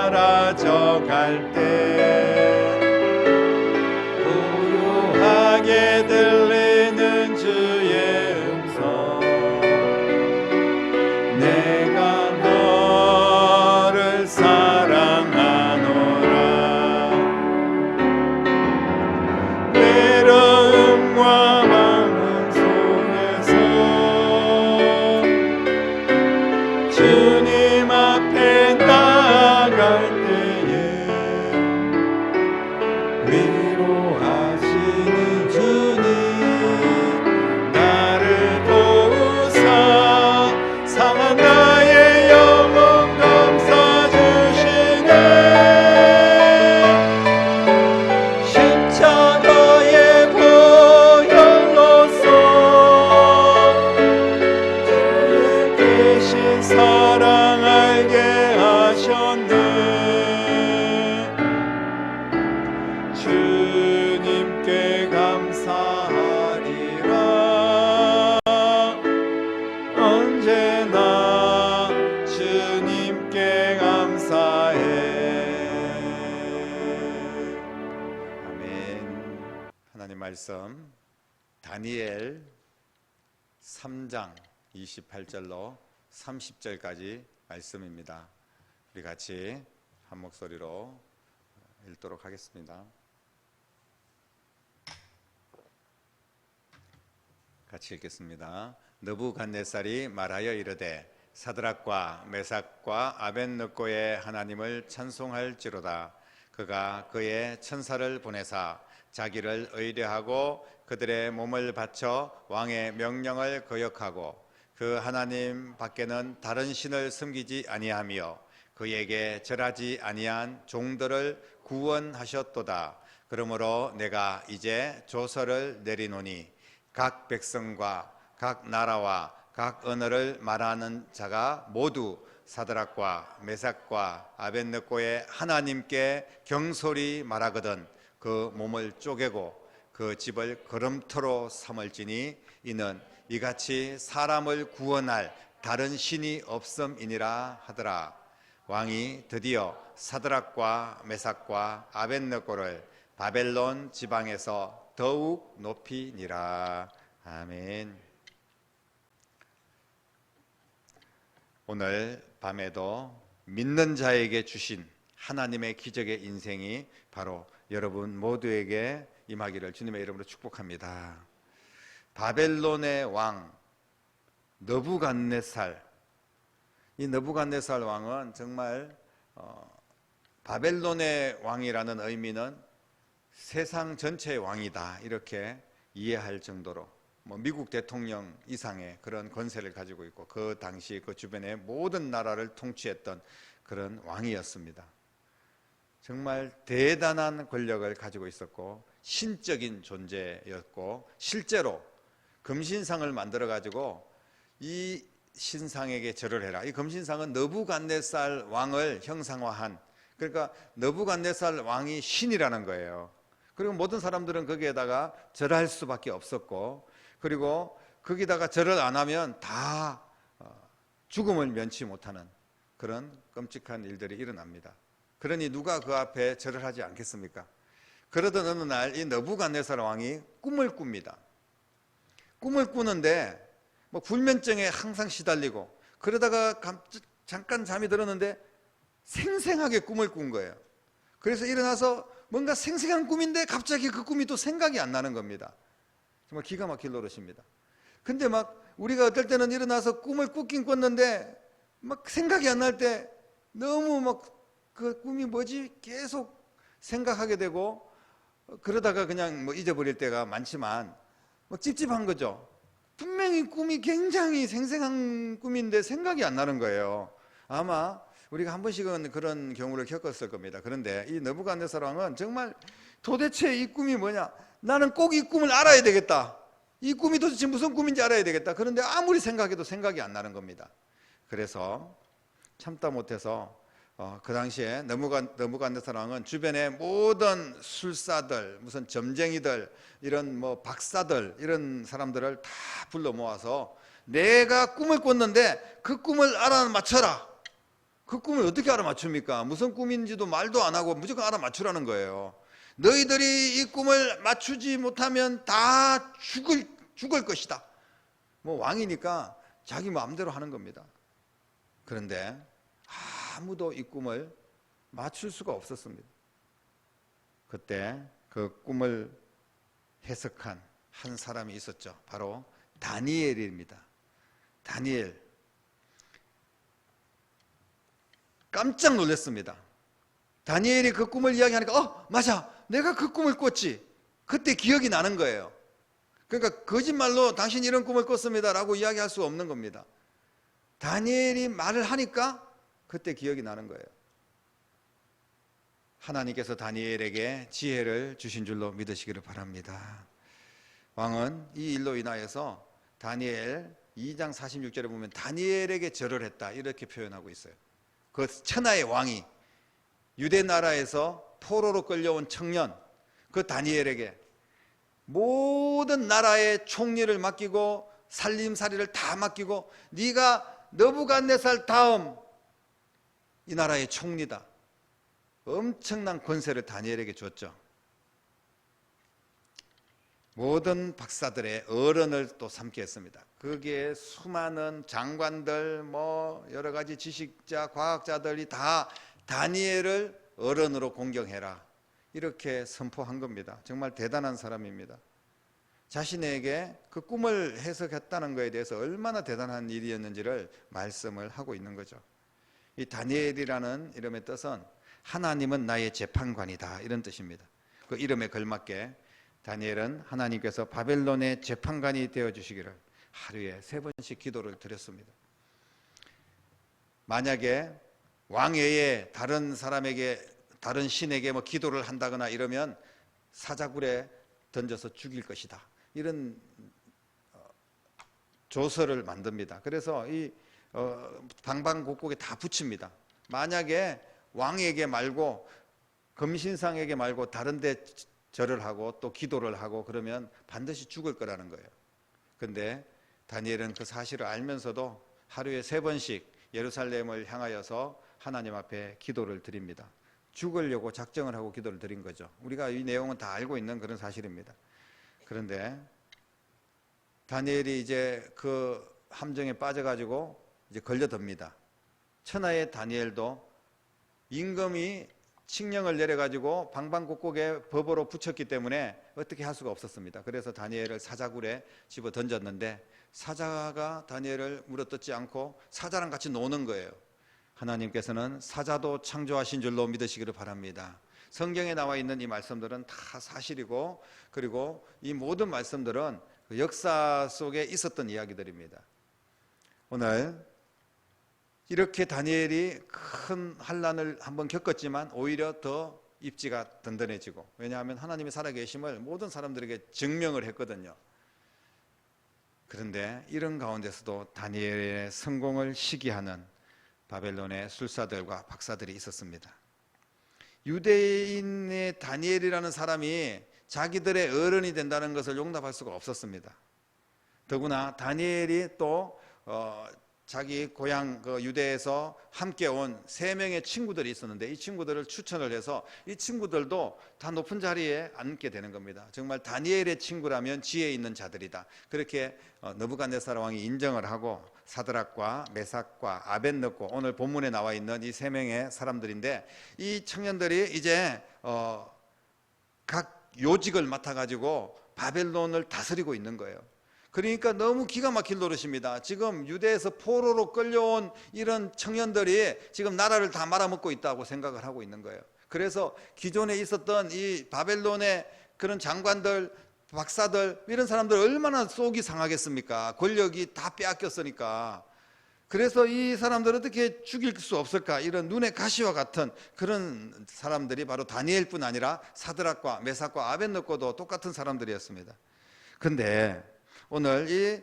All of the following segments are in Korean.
사라져갈 때 고요하게 들리는 주의 음성, 내가 너를 사랑하노라. 외로움과 마음 속에서 주님 앞에 나아갈 위로하시는 주님, 나를 도우사 상한 나의 영혼 감싸주시네. 십자가의 보혈로써 주의 계신 사랑 알게 하셨네. 주님께 감사하리라. 언제나 주님께 감사해. 아멘. 하나님 말씀 다니엘 3장 28절로 30절까지 말씀입니다. 우리 같이 한 목소리로 읽도록 하겠습니다. 같이 읽겠습니다. 느부갓네살이 말하여 이르되 사드락과 메삭과 아벳느고의 하나님을 찬송할지로다. 그가 그의 천사를 보내사 자기를 의뢰하고 그들의 몸을 바쳐 왕의 명령을 거역하고 그 하나님 밖에는 다른 신을 섬기지 아니하며 그에게 절하지 아니한 종들을 구원하셨도다. 그러므로 내가 이제 조서를 내리노니 각 백성과 각 나라와 각 언어를 말하는 자가 모두 사드락과 메삭과 아벳느고의 하나님께 경솔히 말하거든 그 몸을 쪼개고 그 집을 거름토로 삼을지니 이는 이같이 사람을 구원할 다른 신이 없음이니라 하더라. 왕이 드디어 사드락과 메삭과 아벳느고를 바벨론 지방에서 더욱 높이니라. 아멘. 오늘 밤에도 믿는 자에게 주신 하나님의 기적의 인생이 바로 여러분 모두에게 임하기를 주님의 이름으로 축복합니다. 바벨론의 왕 느부갓네살, 이 느부갓네살 왕은 정말 바벨론의 왕이라는 의미는 세상 전체의 왕이다 이렇게 이해할 정도로 미국 대통령 이상의 그런 권세를 가지고 있고 그 당시 그 주변의 모든 나라를 통치했던 그런 왕이었습니다. 정말 대단한 권력을 가지고 있었고 신적인 존재였고, 실제로 금신상을 만들어 가지고 이 신상에게 절을 해라. 이 금신상은 느부갓네살 왕을 형상화한, 그러니까 느부갓네살 왕이 신이라는 거예요. 그리고 모든 사람들은 거기에다가 절할 수밖에 없었고, 그리고 거기다가 절을 안 하면 다 죽음을 면치 못하는 그런 끔찍한 일들이 일어납니다. 그러니 누가 그 앞에 절을 하지 않겠습니까? 그러던 어느 날 이 느부갓네살 왕이 꿈을 꿉니다. 꿈을 꾸는데 뭐 불면증에 항상 시달리고, 그러다가 잠깐 잠이 들었는데 생생하게 꿈을 꾼 거예요. 그래서 일어나서 뭔가 생생한 꿈인데 갑자기 그 꿈이 또 생각이 안 나는 겁니다. 정말 기가 막힐 노릇입니다. 근데 막 우리가 어떨 때는 일어나서 꿈을 꿨긴 꿨는데 막 생각이 안 날 때 너무 막 그 꿈이 뭐지 계속 생각하게 되고, 그러다가 그냥 뭐 잊어버릴 때가 많지만 뭐 찝찝한 거죠. 분명히 꿈이 굉장히 생생한 꿈인데 생각이 안 나는 거예요. 아마 우리가 한 번씩은 그런 경우를 겪었을 겁니다. 그런데 이 느부갓네살 왕은 정말 도대체 이 꿈이 뭐냐, 나는 꼭 이 꿈을 알아야 되겠다, 이 꿈이 도대체 무슨 꿈인지 알아야 되겠다. 그런데 아무리 생각해도 생각이 안 나는 겁니다. 그래서 참다 못해서 그 당시에 느부갓네살 왕은 주변의 모든 술사들, 무슨 점쟁이들, 이런 뭐 박사들, 이런 사람들을 다 불러 모아서 내가 꿈을 꿨는데 그 꿈을 알아맞혀라. 그 꿈을 어떻게 알아맞춥니까? 무슨 꿈인지도 말도 안 하고 무조건 알아맞추라는 거예요. 너희들이 이 꿈을 맞추지 못하면 다 죽을 것이다. 뭐 왕이니까 자기 마음대로 하는 겁니다. 그런데 아무도 이 꿈을 맞출 수가 없었습니다. 그때 그 꿈을 해석한 한 사람이 있었죠. 바로 다니엘입니다. 다니엘. 깜짝 놀랐습니다. 다니엘이 그 꿈을 이야기하니까 맞아, 내가 그 꿈을 꿨지. 그때 기억이 나는 거예요. 그러니까 거짓말로 당신 이런 꿈을 꿨습니다 라고 이야기할 수 없는 겁니다. 다니엘이 말을 하니까 그때 기억이 나는 거예요. 하나님께서 다니엘에게 지혜를 주신 줄로 믿으시기를 바랍니다. 왕은 이 일로 인하여서 다니엘 2장 46절에 보면 다니엘에게 절을 했다 이렇게 표현하고 있어요. 그 천하의 왕이 유대 나라에서 포로로 끌려온 청년 그 다니엘에게 모든 나라의 총리를 맡기고 살림살이를 다 맡기고 네가 느부갓네살 다음 이 나라의 총리다. 엄청난 권세를 다니엘에게 줬죠. 모든 박사들의 어른을 또 삼게 했습니다. 거기에 수많은 장관들, 뭐 여러 가지 지식자, 과학자들이 다 다니엘을 어른으로 공경해라 이렇게 선포한 겁니다. 정말 대단한 사람입니다. 자신에게 그 꿈을 해석했다는 것에 대해서 얼마나 대단한 일이었는지를 말씀을 하고 있는 거죠. 이 다니엘이라는 이름의 뜻은 하나님은 나의 재판관이다 이런 뜻입니다. 그 이름에 걸맞게 다니엘은 하나님께서 바벨론의 재판관이 되어주시기를 하루에 3번씩 기도를 드렸습니다. 만약에 왕 외에 다른 사람에게, 다른 신에게 뭐 기도를 한다거나 이러면 사자굴에 던져서 죽일 것이다 이런 조서를 만듭니다. 그래서 이 방방곡곡에 다 붙입니다. 만약에 왕에게 말고 금신상에게 말고 다른 데 절을 하고 또 기도를 하고 그러면 반드시 죽을 거라는 거예요. 그런데 다니엘은 그 사실을 알면서도 하루에 3번씩 예루살렘을 향하여서 하나님 앞에 기도를 드립니다. 죽으려고 작정을 하고 기도를 드린 거죠. 우리가 이 내용은 다 알고 있는 그런 사실입니다. 그런데 다니엘이 이제 그 함정에 빠져가지고 이제 걸려듭니다. 천하의 다니엘도 임금이 칙령을 내려가지고 방방곡곡에 법으로 붙였기 때문에 어떻게 할 수가 없었습니다. 그래서 다니엘을 사자굴에 집어 던졌는데 사자가 다니엘을 물어뜯지 않고 사자랑 같이 노는 거예요. 하나님께서는 사자도 창조하신 줄로 믿으시기를 바랍니다. 성경에 나와 있는 이 말씀들은 다 사실이고, 그리고 이 모든 말씀들은 그 역사 속에 있었던 이야기들입니다. 오늘 이렇게 다니엘이 큰 환난을 한번 겪었지만 오히려 더 입지가 든든해지고, 왜냐하면 하나님이 살아계심을 모든 사람들에게 증명을 했거든요. 그런데 이런 가운데서도 다니엘의 성공을 시기하는 바벨론의 술사들과 박사들이 있었습니다. 유대인의 다니엘이라는 사람이 자기들의 어른이 된다는 것을 용납할 수가 없었습니다. 더구나 다니엘이 또 자기 고향 그 유대에서 함께 온 3명의 친구들이 있었는데, 이 친구들을 추천을 해서 이 친구들도 다 높은 자리에 앉게 되는 겁니다. 정말 다니엘의 친구라면 지혜 있는 자들이다, 그렇게 느부갓네살 왕이 인정을 하고, 사드락과 메삭과 아벳느고, 오늘 본문에 나와 있는 이 3명의 사람들인데, 이 청년들이 이제 각 요직을 맡아가지고 바벨론을 다스리고 있는 거예요. 그러니까 너무 기가 막힐 노릇입니다. 지금 유대에서 포로로 끌려온 이런 청년들이 지금 나라를 다 말아먹고 있다고 생각을 하고 있는 거예요. 그래서 기존에 있었던 이 바벨론의 그런 장관들, 박사들, 이런 사람들 얼마나 속이 상하겠습니까? 권력이 다 빼앗겼으니까. 그래서 이 사람들 어떻게 죽일 수 없을까? 이런 눈의 가시와 같은 그런 사람들이 바로 다니엘뿐 아니라 사드락과 메삭과 아벳느고도 똑같은 사람들이었습니다. 근데 오늘 이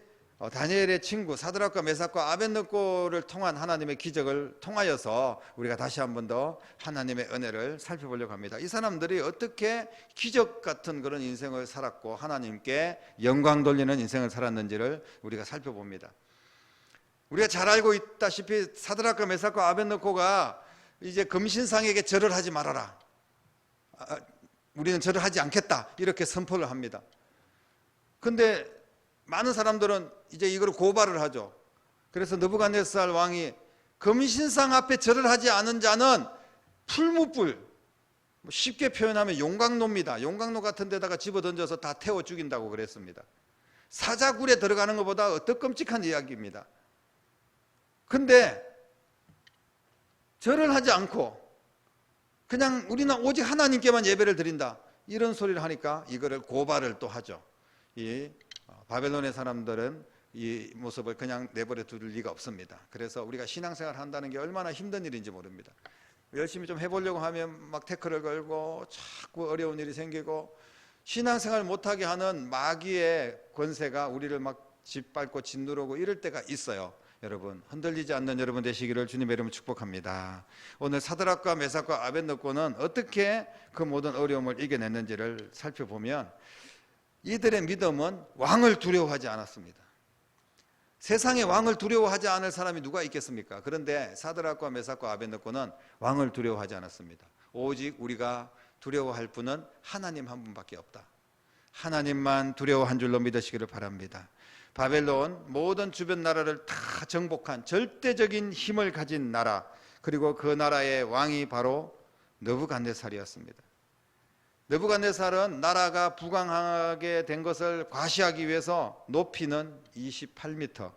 다니엘의 친구 사드락과 메삭과 아벳느고를 통한 하나님의 기적을 통하여서 우리가 다시 한 번 더 하나님의 은혜를 살펴보려고 합니다. 이 사람들이 어떻게 기적 같은 그런 인생을 살았고 하나님께 영광 돌리는 인생을 살았는지를 우리가 살펴봅니다. 우리가 잘 알고 있다시피 사드락과 메삭과 아벳느고가 이제 금신상에게 절을 하지 말아라, 우리는 절을 하지 않겠다, 이렇게 선포를 합니다. 근데 많은 사람들은 이제 이걸 고발을 하죠. 그래서 느부갓네살 왕이 금신상 앞에 절을 하지 않은 자는 풀무불, 쉽게 표현하면 용광로입니다. 용광로 같은 데다가 집어던져서 다 태워 죽인다고 그랬습니다. 사자굴에 들어가는 것보다 더 끔찍한 이야기입니다. 근데 절을 하지 않고 그냥 우리는 오직 하나님께만 예배를 드린다, 이런 소리를 하니까 이거를 고발을 또 하죠. 이 바벨론의 사람들은 이 모습을 그냥 내버려 둘 리가 없습니다. 그래서 우리가 신앙생활 한다는 게 얼마나 힘든 일인지 모릅니다. 열심히 좀 해보려고 하면 막 태클을 걸고 자꾸 어려운 일이 생기고, 신앙생활 못하게 하는 마귀의 권세가 우리를 막 짓밟고 짓누르고 이럴 때가 있어요. 여러분, 흔들리지 않는 여러분 되시기를 주님의 이름으로 축복합니다. 오늘 사드락과 메삭과 아벳느고는 어떻게 그 모든 어려움을 이겨냈는지를 살펴보면, 이들의 믿음은 왕을 두려워하지 않았습니다. 세상에 왕을 두려워하지 않을 사람이 누가 있겠습니까? 그런데 사드락과 메삭과 아벳느고는 왕을 두려워하지 않았습니다. 오직 우리가 두려워할 분은 하나님 한 분밖에 없다, 하나님만 두려워한 줄로 믿으시기를 바랍니다. 바벨론 모든 주변 나라를 다 정복한 절대적인 힘을 가진 나라, 그리고 그 나라의 왕이 바로 느부갓네살이었습니다. 느부갓네살은 나라가 부강하게 된 것을 과시하기 위해서 높이는 28m,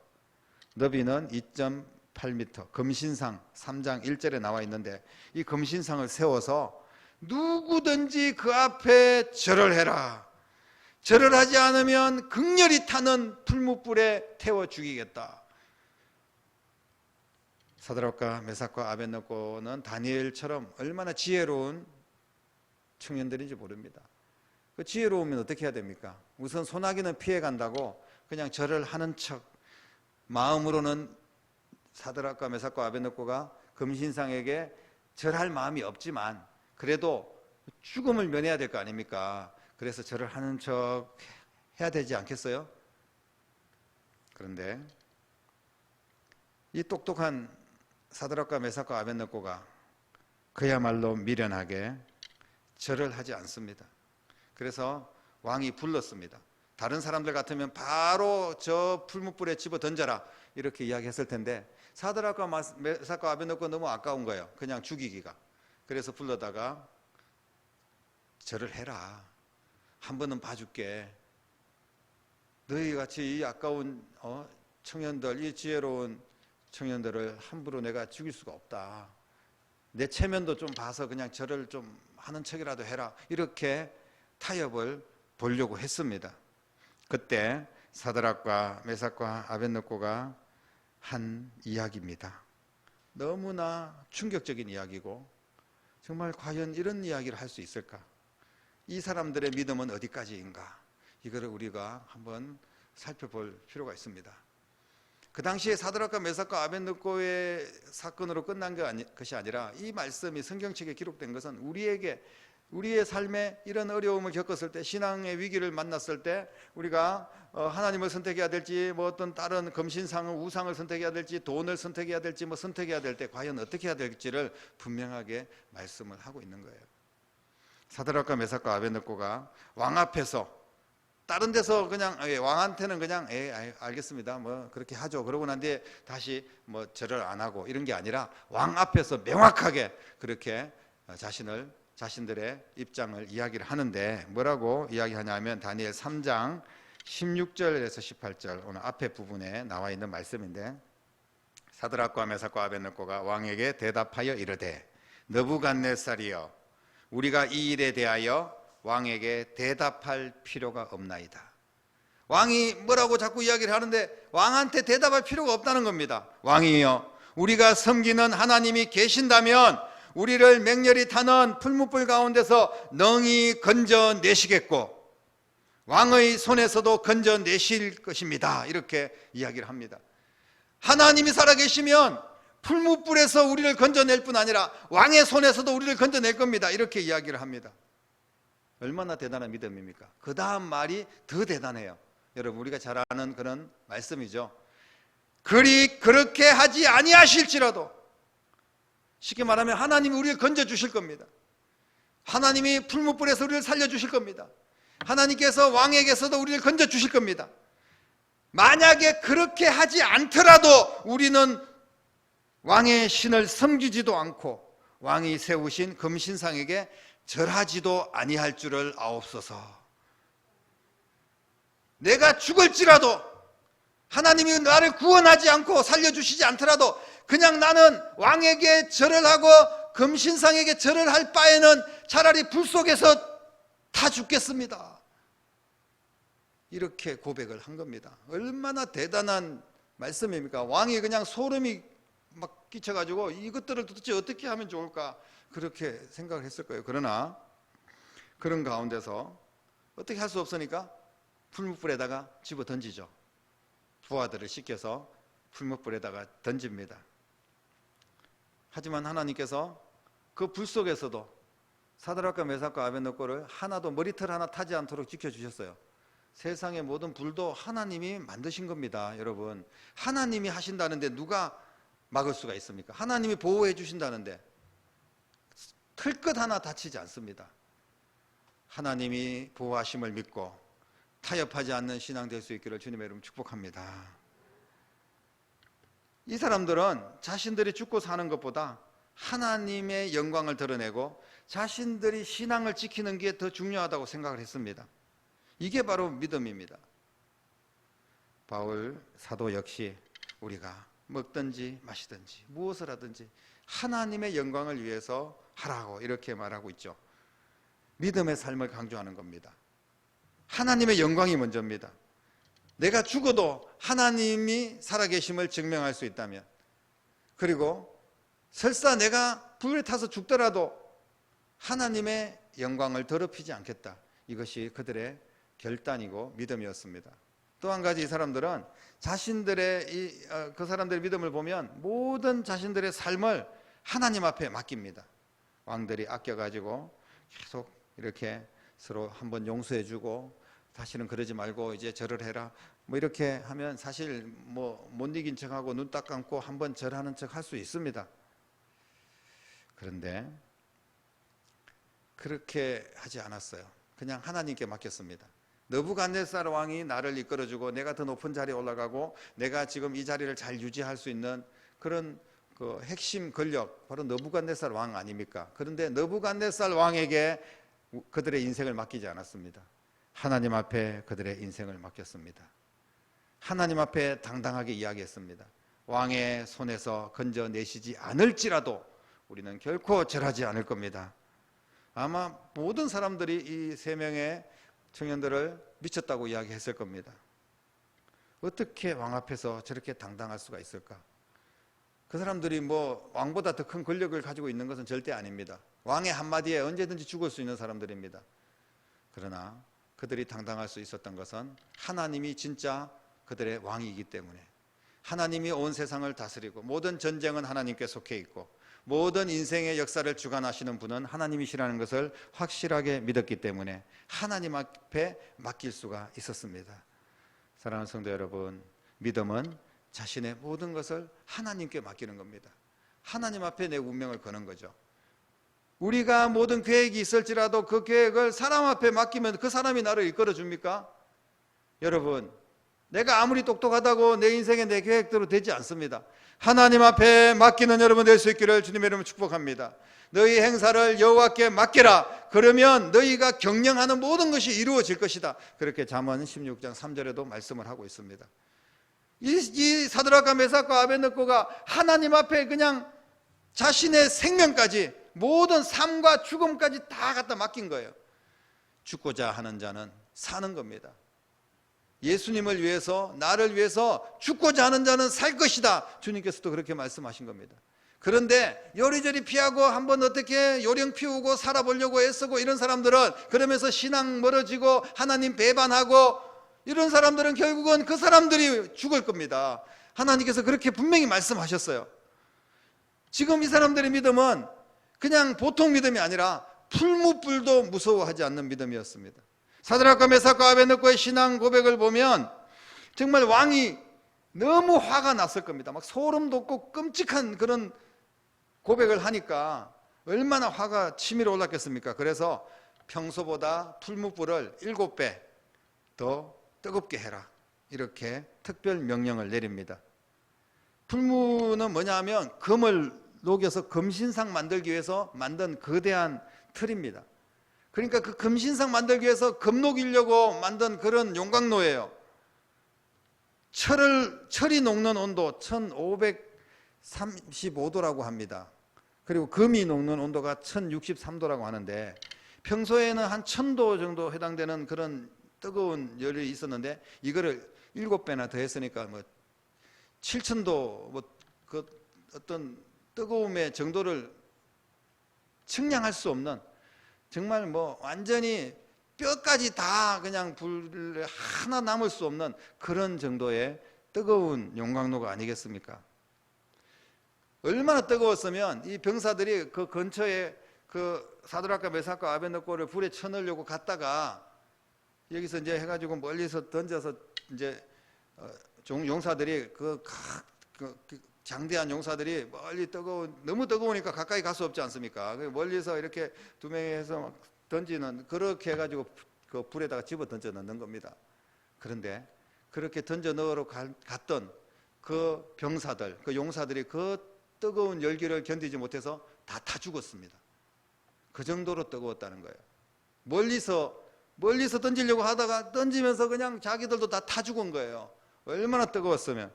너비는 2.8m, 금신상 3장 1절에 나와 있는데, 이 금신상을 세워서 누구든지 그 앞에 절을 해라, 절을 하지 않으면 극렬히 타는 풀무불에 태워 죽이겠다. 사드락과 메삭과 아벳느고는 다니엘처럼 얼마나 지혜로운 청년들인지 모릅니다. 그 지혜로우면 어떻게 해야 됩니까? 우선 소나기는 피해 간다고 그냥 절을 하는 척, 마음으로는 사드락과 메삭과 아벳느고가 금신상에게 절할 마음이 없지만 그래도 죽음을 면해야 될 거 아닙니까? 그래서 절을 하는 척 해야 되지 않겠어요? 그런데 이 똑똑한 사드락과 메삭과 아벳느고가 그야말로 미련하게 절을 하지 않습니다. 그래서 왕이 불렀습니다. 다른 사람들 같으면 바로 저 풀무불에 집어 던져라, 이렇게 이야기했을 텐데 사드락과 메삭과 아벳느고가 너무 아까운 거예요. 그냥 죽이기가. 그래서 불러다가 절을 해라, 한 번은 봐줄게. 너희 같이 이 아까운 청년들, 이 지혜로운 청년들을 함부로 내가 죽일 수가 없다. 내 체면도 좀 봐서 그냥 절을 좀 하는 척이라도 해라, 이렇게 타협을 보려고 했습니다. 그때 사드락과 메삭과 아벳느고가 한 이야기입니다. 너무나 충격적인 이야기고 정말 과연 이런 이야기를 할 수 있을까? 이 사람들의 믿음은 어디까지인가? 이거를 우리가 한번 살펴볼 필요가 있습니다. 그 당시에 사드락과 메삭과 아벳느고의 사건으로 끝난 것이 아니라 이 말씀이 성경책에 기록된 것은 우리의 삶에 이런 어려움을 겪었을 때, 신앙의 위기를 만났을 때 우리가 하나님을 선택해야 될지, 뭐 어떤 다른 검신상을, 우상을 선택해야 될지, 돈을 선택해야 될지, 뭐 선택해야 될 때 과연 어떻게 해야 될지를 분명하게 말씀을 하고 있는 거예요. 사드락과 메삭과 아벳느고가 왕 앞에서, 다른 데서 그냥 왕한테는 그냥 알겠습니다, 뭐 그렇게 하죠, 그러고 난 뒤에 다시 뭐 절을 안 하고 이런 게 아니라 왕 앞에서 명확하게 그렇게 자신들의 입장을 이야기를 하는데, 뭐라고 이야기하냐면 다니엘 3장 16절에서 18절, 오늘 앞에 부분에 나와 있는 말씀인데, 사드락과 메삭과 아벳느고가 왕에게 대답하여 이르되, 느부갓네살이여, 우리가 이 일에 대하여 왕에게 대답할 필요가 없나이다. 왕이 뭐라고 자꾸 이야기를 하는데 왕한테 대답할 필요가 없다는 겁니다. 왕이여, 우리가 섬기는 하나님이 계신다면 우리를 맹렬히 타는 풀무불 가운데서 능히 건져내시겠고 왕의 손에서도 건져내실 것입니다. 이렇게 이야기를 합니다. 하나님이 살아계시면 풀무불에서 우리를 건져낼 뿐 아니라 왕의 손에서도 우리를 건져낼 겁니다. 이렇게 이야기를 합니다. 얼마나 대단한 믿음입니까? 그 다음 말이 더 대단해요. 여러분, 우리가 잘 아는 그런 말씀이죠. 그렇게 하지 아니하실지라도, 쉽게 말하면 하나님이 우리를 건져주실 겁니다. 하나님이 풀무불에서 우리를 살려주실 겁니다. 하나님께서 왕에게서도 우리를 건져주실 겁니다. 만약에 그렇게 하지 않더라도 우리는 왕의 신을 섬기지도 않고 왕이 세우신 금신상에게 절하지도 아니할 줄을 아옵소서. 내가 죽을지라도, 하나님이 나를 구원하지 않고 살려주시지 않더라도 그냥 나는 왕에게 절을 하고 금신상에게 절을 할 바에는 차라리 불 속에서 다 죽겠습니다. 이렇게 고백을 한 겁니다. 얼마나 대단한 말씀입니까? 왕이 그냥 소름이 막 끼쳐가지고 이것들을 도대체 어떻게 하면 좋을까, 그렇게 생각을 했을 거예요. 그러나 그런 가운데서 어떻게 할 수 없으니까 풀무불에다가 집어 던지죠. 부하들을 시켜서 풀무불에다가 던집니다. 하지만 하나님께서 그 불 속에서도 사드락과 메삭과 아벳느고를 하나도 머리털 하나 타지 않도록 지켜주셨어요. 세상의 모든 불도 하나님이 만드신 겁니다. 여러분, 하나님이 하신다는데 누가 막을 수가 있습니까? 하나님이 보호해 주신다는데 틀끝 하나 다치지 않습니다. 하나님이 보호하심을 믿고 타협하지 않는 신앙 될 수 있기를 주님의 이름으로 축복합니다. 이 사람들은 자신들이 죽고 사는 것보다 하나님의 영광을 드러내고 자신들이 신앙을 지키는 게 더 중요하다고 생각을 했습니다. 이게 바로 믿음입니다. 바울 사도 역시 우리가 먹든지 마시든지 무엇을 하든지 하나님의 영광을 위해서 하라고 이렇게 말하고 있죠. 믿음의 삶을 강조하는 겁니다. 하나님의 영광이 먼저입니다. 내가 죽어도 하나님이 살아계심을 증명할 수 있다면, 그리고 설사 내가 불에 타서 죽더라도 하나님의 영광을 더럽히지 않겠다. 이것이 그들의 결단이고 믿음이었습니다. 또 한 가지, 이 사람들은 그 사람들의 믿음을 보면 모든 자신들의 삶을 하나님 앞에 맡깁니다. 왕들이 아껴가지고 계속 이렇게 서로 한번 용서해주고, 다시는 그러지 말고 이제 절을 해라, 뭐 이렇게 하면 사실 뭐 못 이긴 척하고 눈 딱 감고 한번 절하는 척 할 수 있습니다. 그런데 그렇게 하지 않았어요. 그냥 하나님께 맡겼습니다. 느부갓네살 왕이 나를 이끌어주고 내가 더 높은 자리에 올라가고 내가 지금 이 자리를 잘 유지할 수 있는 그런 그 핵심 권력, 바로 느부갓네살 왕 아닙니까? 그런데 느부갓네살 왕에게 그들의 인생을 맡기지 않았습니다. 하나님 앞에 그들의 인생을 맡겼습니다. 하나님 앞에 당당하게 이야기했습니다. 왕의 손에서 건져내시지 않을지라도 우리는 결코 절하지 않을 겁니다. 아마 모든 사람들이 이 세 명의 청년들을 미쳤다고 이야기했을 겁니다. 어떻게 왕 앞에서 저렇게 당당할 수가 있을까? 그 사람들이 뭐 왕보다 더 큰 권력을 가지고 있는 것은 절대 아닙니다. 왕의 한마디에 언제든지 죽을 수 있는 사람들입니다. 그러나 그들이 당당할 수 있었던 것은 하나님이 진짜 그들의 왕이기 때문에, 하나님이 온 세상을 다스리고 모든 전쟁은 하나님께 속해 있고 모든 인생의 역사를 주관하시는 분은 하나님이시라는 것을 확실하게 믿었기 때문에 하나님 앞에 맡길 수가 있었습니다. 사랑하는 성도 여러분, 믿음은 자신의 모든 것을 하나님께 맡기는 겁니다. 하나님 앞에 내 운명을 거는 거죠. 우리가 모든 계획이 있을지라도 그 계획을 사람 앞에 맡기면 그 사람이 나를 이끌어 줍니까? 여러분, 내가 아무리 똑똑하다고 내 인생에 내 계획대로 되지 않습니다. 하나님 앞에 맡기는 여러분 될 수 있기를 주님의 이름으로 축복합니다. 너희 행사를 여호와께 맡기라. 그러면 너희가 경영하는 모든 것이 이루어질 것이다. 그렇게 잠언 16장 3절에도 말씀을 하고 있습니다. 이 사드락과 메삭과 아벳느고가 하나님 앞에 그냥 자신의 생명까지, 모든 삶과 죽음까지 다 갖다 맡긴 거예요. 죽고자 하는 자는 사는 겁니다. 예수님을 위해서, 나를 위해서 죽고자 하는 자는 살 것이다. 주님께서도 그렇게 말씀하신 겁니다. 그런데 요리조리 피하고 한번 어떻게 요령 피우고 살아보려고 애쓰고 이런 사람들은, 그러면서 신앙 멀어지고 하나님 배반하고 이런 사람들은 결국은 그 사람들이 죽을 겁니다. 하나님께서 그렇게 분명히 말씀하셨어요. 지금 이 사람들의 믿음은 그냥 보통 믿음이 아니라 풀무불도 무서워하지 않는 믿음이었습니다. 사드락과 메삭과 아벳느고의 신앙 고백을 보면 정말 왕이 너무 화가 났을 겁니다. 막 소름 돋고 끔찍한 그런 고백을 하니까 얼마나 화가 치밀어 올랐겠습니까? 그래서 평소보다 풀무불을 7배 더 뜨겁게 해라, 이렇게 특별 명령을 내립니다. 풀무는 뭐냐 하면 금을 녹여서 금신상 만들기 위해서 만든 거대한 틀입니다. 그러니까 그 금신상 만들기 위해서 금 녹이려고 만든 그런 용광로예요. 철이 녹는 온도 1535도라고 합니다. 그리고 금이 녹는 온도가 1063도라고 하는데, 평소에는 한 1000도 정도 해당되는 그런 뜨거운 열이 있었는데 이거를 7배나 더 했으니까 뭐 7000도, 뭐 그 어떤 뜨거움의 정도를 측량할 수 없는, 정말 뭐 완전히 뼈까지 다 그냥 불에 하나 남을 수 없는 그런 정도의 뜨거운 용광로가 아니겠습니까? 얼마나 뜨거웠으면 이 병사들이 그 근처에 그 사드락과 메삭과 아벳느고를 불에 쳐넣으려고 갔다가 여기서 이제 해가지고 멀리서 던져서 이제 용사들이 그 장대한 용사들이 멀리 너무 뜨거우니까 가까이 갈 수 없지 않습니까? 멀리서 이렇게 두 명이 해서 막 던지는, 그렇게 해가지고 그 불에다가 집어 던져 넣는 겁니다. 그런데 그렇게 던져 넣으러 갔던 그 병사들, 그 용사들이 그 뜨거운 열기를 견디지 못해서 다 죽었습니다. 그 정도로 뜨거웠다는 거예요. 멀리서 던지려고 하다가 던지면서 그냥 자기들도 다 죽은 거예요. 얼마나 뜨거웠으면.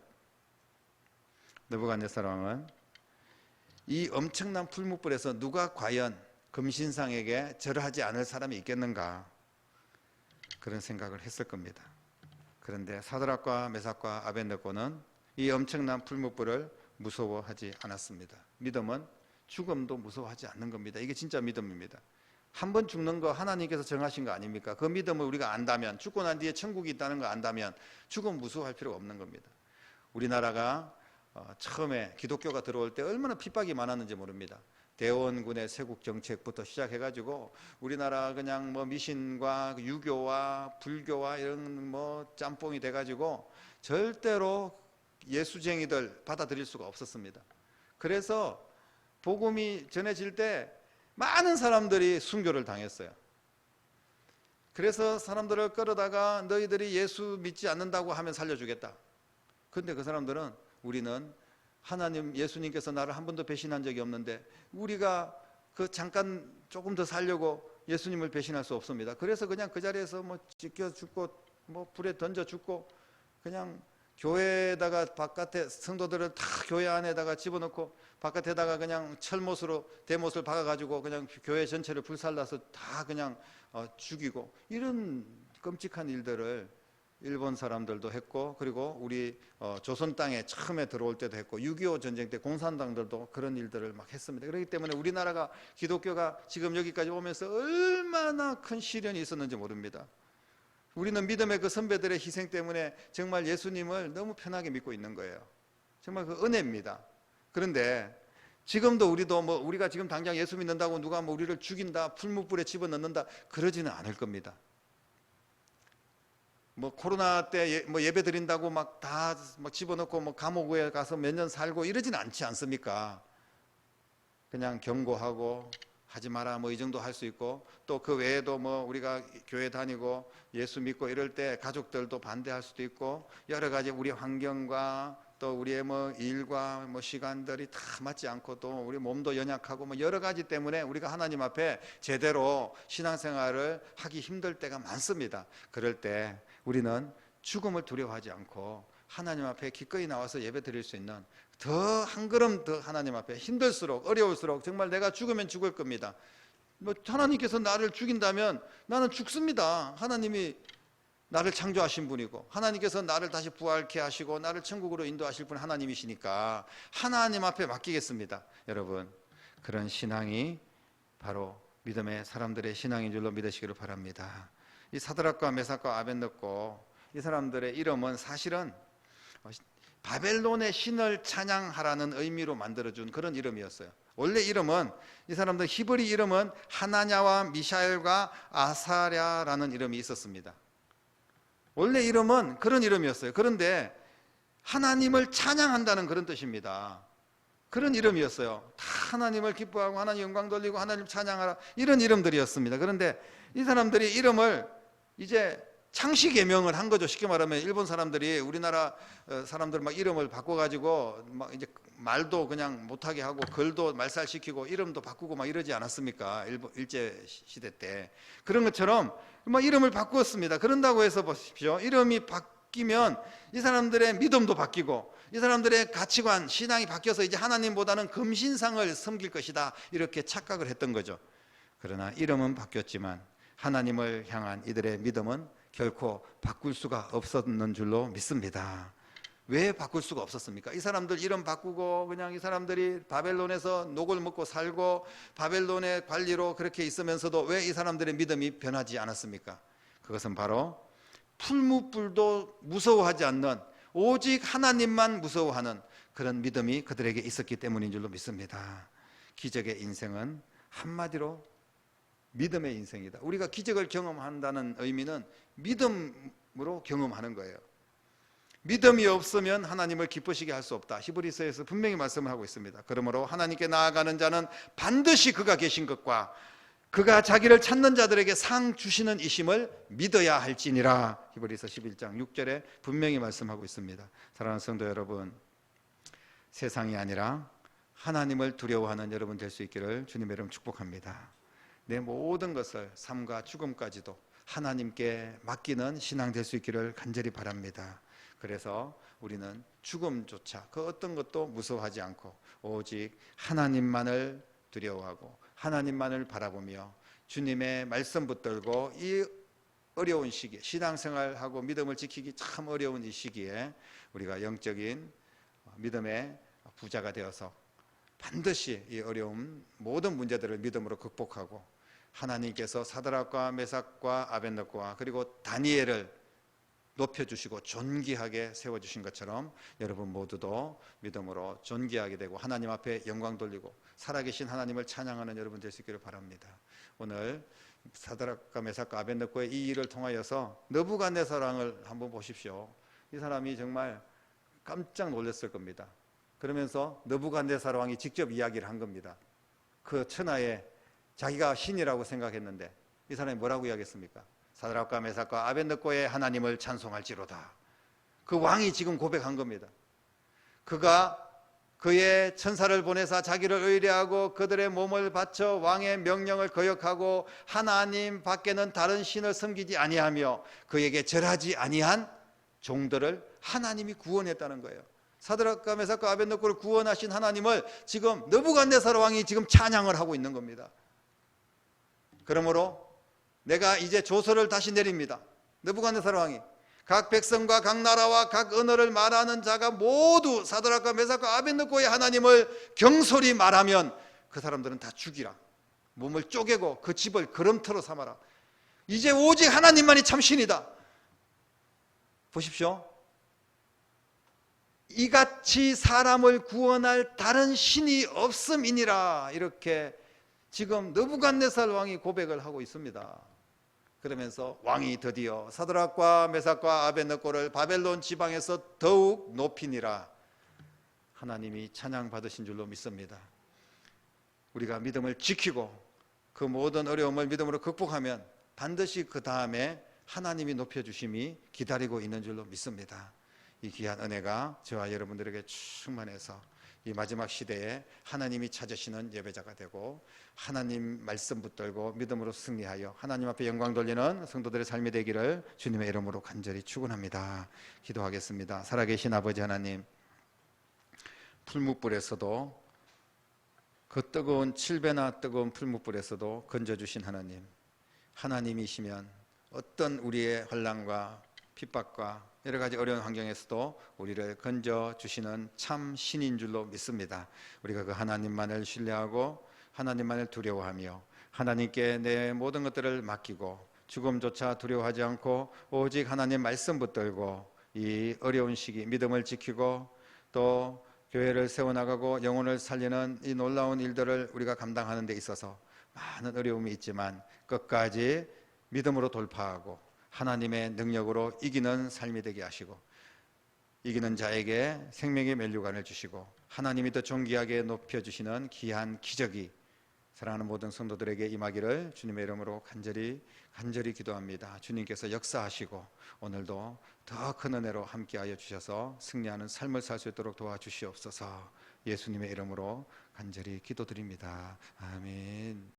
느부갓네살 왕은 이 엄청난 풀무불에서 누가 과연 금신상에게 절하지 않을 사람이 있겠는가, 그런 생각을 했을 겁니다. 그런데 사드락과 메삭과 아벳느고는 이 엄청난 풀무불을 무서워하지 않았습니다. 믿음은 죽음도 무서워하지 않는 겁니다. 이게 진짜 믿음입니다. 한 번 죽는 거 하나님께서 정하신 거 아닙니까? 그 믿음을 우리가 안다면, 죽고 난 뒤에 천국이 있다는 거 안다면 죽음 무서워할 필요가 없는 겁니다. 우리나라가 처음에 기독교가 들어올 때 얼마나 핍박이 많았는지 모릅니다. 대원군의 세국 정책부터 시작해가지고 우리나라 그냥 뭐 미신과 유교와 불교와 이런 뭐 짬뽕이 돼가지고 절대로 예수쟁이들 받아들일 수가 없었습니다. 그래서 복음이 전해질 때 많은 사람들이 순교를 당했어요. 그래서 사람들을 끌어다가 너희들이 예수 믿지 않는다고 하면 살려주겠다. 그런데 그 사람들은, 우리는 하나님, 예수님께서 나를 한 번도 배신한 적이 없는데 우리가 그 잠깐 조금 더 살려고 예수님을 배신할 수 없습니다. 그래서 그냥 그 자리에서 뭐 찢겨 죽고 뭐 불에 던져 죽고, 그냥 교회에다가 바깥에 성도들을 다 교회 안에다가 집어넣고 바깥에다가 그냥 철못으로 대못을 박아가지고 그냥 교회 전체를 불살라서 다 그냥 죽이고, 이런 끔찍한 일들을 일본 사람들도 했고, 그리고 우리 조선 땅에 처음에 들어올 때도 했고, 6.25 전쟁 때 공산당들도 그런 일들을 막 했습니다. 그렇기 때문에 우리나라가 기독교가 지금 여기까지 오면서 얼마나 큰 시련이 있었는지 모릅니다. 우리는 믿음의 그 선배들의 희생 때문에 정말 예수님을 너무 편하게 믿고 있는 거예요. 정말 그 은혜입니다. 그런데 지금도 우리도 우리가 지금 당장 예수 믿는다고 누가 우리를 죽인다, 풀무불에 집어넣는다 그러지는 않을 겁니다. 코로나 때 예배 드린다고 막 다 집어넣고 감옥에 가서 몇 년 살고 이러진 않지 않습니까? 그냥 경고하고 하지 마라 이 정도 할 수 있고, 또 그 외에도 우리가 교회 다니고 예수 믿고 이럴 때 가족들도 반대할 수도 있고, 여러 가지 우리 환경과 또 우리의 일과 시간들이 다 맞지 않고, 또 우리 몸도 연약하고 여러 가지 때문에 우리가 하나님 앞에 제대로 신앙생활을 하기 힘들 때가 많습니다. 그럴 때 우리는 죽음을 두려워하지 않고 하나님 앞에 기꺼이 나와서 예배 드릴 수 있는, 더 한 걸음 더 하나님 앞에 힘들수록 어려울수록 정말 내가 죽으면 죽을 겁니다. 하나님께서 나를 죽인다면 나는 죽습니다. 하나님이 나를 창조하신 분이고, 하나님께서 나를 다시 부활케 하시고 나를 천국으로 인도하실 분 하나님이시니까 하나님 앞에 맡기겠습니다. 여러분, 그런 신앙이 바로 믿음의 사람들의 신앙인 줄로 믿으시기를 바랍니다. 이 사드락과 메삭과 아벳느고, 이 사람들의 이름은 사실은 바벨론의 신을 찬양하라는 의미로 만들어준 그런 이름이었어요. 원래 이름은, 이 사람들 히브리 이름은 하나냐와 미샤엘과 아사랴라는 이름이 있었습니다. 원래 이름은 그런 이름이었어요. 그런데 하나님을 찬양한다는 그런 뜻입니다. 그런 이름이었어요. 다 하나님을 기뻐하고 하나님 영광 돌리고 하나님 찬양하라, 이런 이름들이었습니다. 그런데 이 사람들이 이름을 이제 창씨 개명을 한 거죠. 쉽게 말하면 일본 사람들이 우리나라 사람들 이름을 바꿔가지고 이제 말도 그냥 못하게 하고 글도 말살시키고 이름도 바꾸고 이러지 않았습니까? 일제 시대 때. 그런 것처럼 이름을 바꾸었습니다. 그런다고 해서 보십시오. 이름이 바뀌면 이 사람들의 믿음도 바뀌고 이 사람들의 가치관, 신앙이 바뀌어서 이제 하나님보다는 금신상을 섬길 것이다, 이렇게 착각을 했던 거죠. 그러나 이름은 바뀌었지만 하나님을 향한 이들의 믿음은 결코 바꿀 수가 없었는 줄로 믿습니다. 왜 바꿀 수가 없었습니까? 이 사람들 이름 바꾸고 그냥 이 사람들이 바벨론에서 녹을 먹고 살고 바벨론의 관리로 그렇게 있으면서도 왜 이 사람들의 믿음이 변하지 않았습니까? 그것은 바로 풀무불도 무서워하지 않는, 오직 하나님만 무서워하는 그런 믿음이 그들에게 있었기 때문인 줄로 믿습니다. 기적의 인생은 한마디로 믿음의 인생이다. 우리가 기적을 경험한다는 의미는 믿음으로 경험하는 거예요. 믿음이 없으면 하나님을 기쁘시게 할 수 없다. 히브리서에서 분명히 말씀을 하고 있습니다. 그러므로 하나님께 나아가는 자는 반드시 그가 계신 것과 그가 자기를 찾는 자들에게 상 주시는 이심을 믿어야 할지니라. 히브리서 11장 6절에 분명히 말씀하고 있습니다. 사랑하는 성도 여러분, 세상이 아니라 하나님을 두려워하는 여러분 될 수 있기를 주님의 이름 축복합니다. 내 모든 것을, 삶과 죽음까지도 하나님께 맡기는 신앙 될 수 있기를 간절히 바랍니다. 그래서 우리는 죽음조차 그 어떤 것도 무서워하지 않고 오직 하나님만을 두려워하고 하나님만을 바라보며 주님의 말씀 붙들고 이 어려운 시기에, 신앙생활하고 믿음을 지키기 참 어려운 이 시기에 우리가 영적인 믿음의 부자가 되어서 반드시 이 어려운 모든 문제들을 믿음으로 극복하고 하나님께서 사드락과 메삭과 아벳느고와 그리고 다니엘을 높여주시고 존귀하게 세워주신 것처럼 여러분 모두도 믿음으로 존귀하게 되고 하나님 앞에 영광 돌리고 살아계신 하나님을 찬양하는 여러분 될 수 있기를 바랍니다. 오늘 사드락과 메삭과 아벳느고의 이 일을 통하여서 느부갓네살왕을 한번 보십시오. 이 사람이 정말 깜짝 놀랐을 겁니다. 그러면서 느부갓네살 왕이 직접 이야기를 한 겁니다. 그 천하에 자기가 신이라고 생각했는데 이 사람이 뭐라고 이야기했습니까? 사드락과 메삭과 아벳느고의 하나님을 찬송할지로다. 그 왕이 지금 고백한 겁니다. 그가 그의 천사를 보내사 자기를 의뢰하고 그들의 몸을 바쳐 왕의 명령을 거역하고 하나님 밖에는 다른 신을 섬기지 아니하며 그에게 절하지 아니한 종들을 하나님이 구원했다는 거예요. 사드락과 메삭과 아벳느고를 구원하신 하나님을 지금 느부갓네살 왕이 지금 찬양을 하고 있는 겁니다. 그러므로 내가 이제 조서를 다시 내립니다. 느부갓네살 왕이 각 백성과 각 나라와 각 언어를 말하는 자가 모두 사드락과 메삭과 아벳느고의 하나님을 경솔히 말하면 그 사람들은 다 죽이라. 몸을 쪼개고 그 집을 거름터로 삼아라. 이제 오직 하나님만이 참 신이다. 보십시오. 이같이 사람을 구원할 다른 신이 없음이니라. 이렇게 지금 느부갓네살 왕이 고백을 하고 있습니다. 그러면서 왕이 드디어 사드락과 메삭과 아벳느고를 바벨론 지방에서 더욱 높이니라. 하나님이 찬양받으신 줄로 믿습니다. 우리가 믿음을 지키고 그 모든 어려움을 믿음으로 극복하면 반드시 그 다음에 하나님이 높여주심이 기다리고 있는 줄로 믿습니다. 이 귀한 은혜가 저와 여러분들에게 충만해서 이 마지막 시대에 하나님이 찾으시는 예배자가 되고 하나님 말씀 붙들고 믿음으로 승리하여 하나님 앞에 영광 돌리는 성도들의 삶이 되기를 주님의 이름으로 간절히 축원합니다. 기도하겠습니다. 살아계신 아버지 하나님, 풀무불에서도 그 뜨거운 7배나 뜨거운 풀무불에서도 건져주신 하나님, 하나님이시면 어떤 우리의 혼란과 핍박과 여러 가지 어려운 환경에서도 우리를 건져주시는 참 신인 줄로 믿습니다. 우리가 그 하나님만을 신뢰하고 하나님만을 두려워하며 하나님께 내 모든 것들을 맡기고 죽음조차 두려워하지 않고 오직 하나님 말씀 붙들고 이 어려운 시기 믿음을 지키고 또 교회를 세워나가고 영혼을 살리는 이 놀라운 일들을 우리가 감당하는 데 있어서 많은 어려움이 있지만 끝까지 믿음으로 돌파하고 하나님의 능력으로 이기는 삶이 되게 하시고 이기는 자에게 생명의 면류관을 주시고 하나님이 더 존귀하게 높여주시는 귀한 기적이 사랑하는 모든 성도들에게 임하기를 주님의 이름으로 간절히 기도합니다. 주님께서 역사하시고 오늘도 더 큰 은혜로 함께하여 주셔서 승리하는 삶을 살 수 있도록 도와주시옵소서. 예수님의 이름으로 간절히 기도드립니다. 아멘.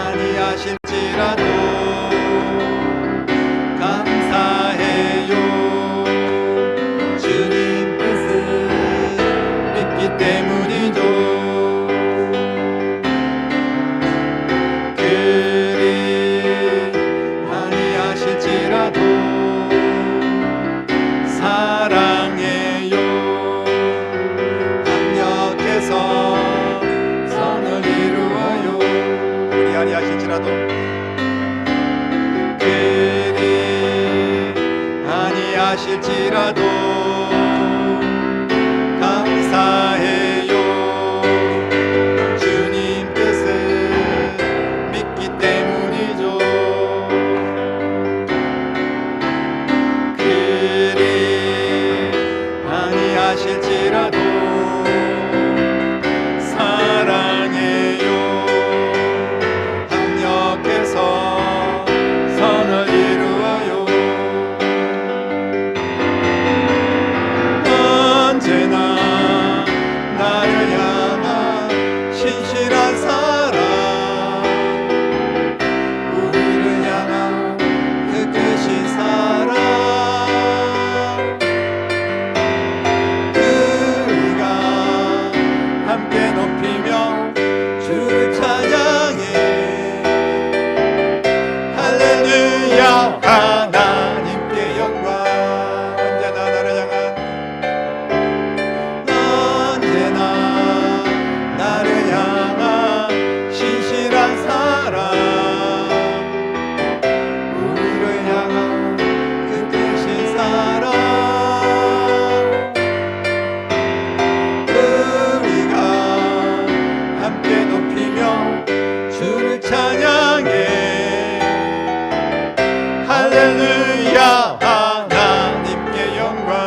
아니하실지라도 감사해요. 주님 뜻을 믿기 때문이죠. 그리 아니하실지라도 사랑해요. 합력해서 선을 이루어요. 그리 아니하실지라도 아니하실지라도 감사해요. 주님 뜻을 믿기 때문이죠. 그리 아니하실지라도 사랑해요. 합력해서 선을 이루어요. 언제나 나를 향한 신실한 사랑, 우리를 향한 그 크신 사랑, 우리가 함께 높이며 주를 찬양해. 할렐루야. 하나님께 영광. 언제나 나를 향한 나를 향한 신실한 사랑, 우리를 향한 그 크신 사랑, 우리가 함께 높이며 주를 찬양해. 할렐루야. 하나님께 영광.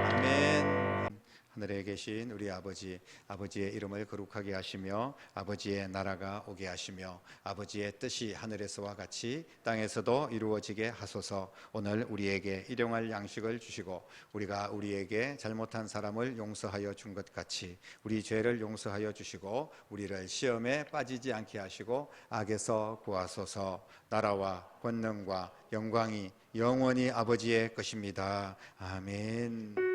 아멘. 하늘에 계신 우리 아버지의 이름을 거룩하게 하시며 아버지의 나라가 오게 하시며 아버지의 뜻이 하늘에서와 같이 땅에서도 이루어지게 하소서. 오늘 우리에게 일용할 양식을 주시고 우리가 우리에게 잘못한 사람을 용서하여 준 것 같이 우리 죄를 용서하여 주시고 우리를 시험에 빠지지 않게 하시고 악에서 구하소서. 나라와 권능과 영광이 영원히 아버지의 것입니다. 아멘.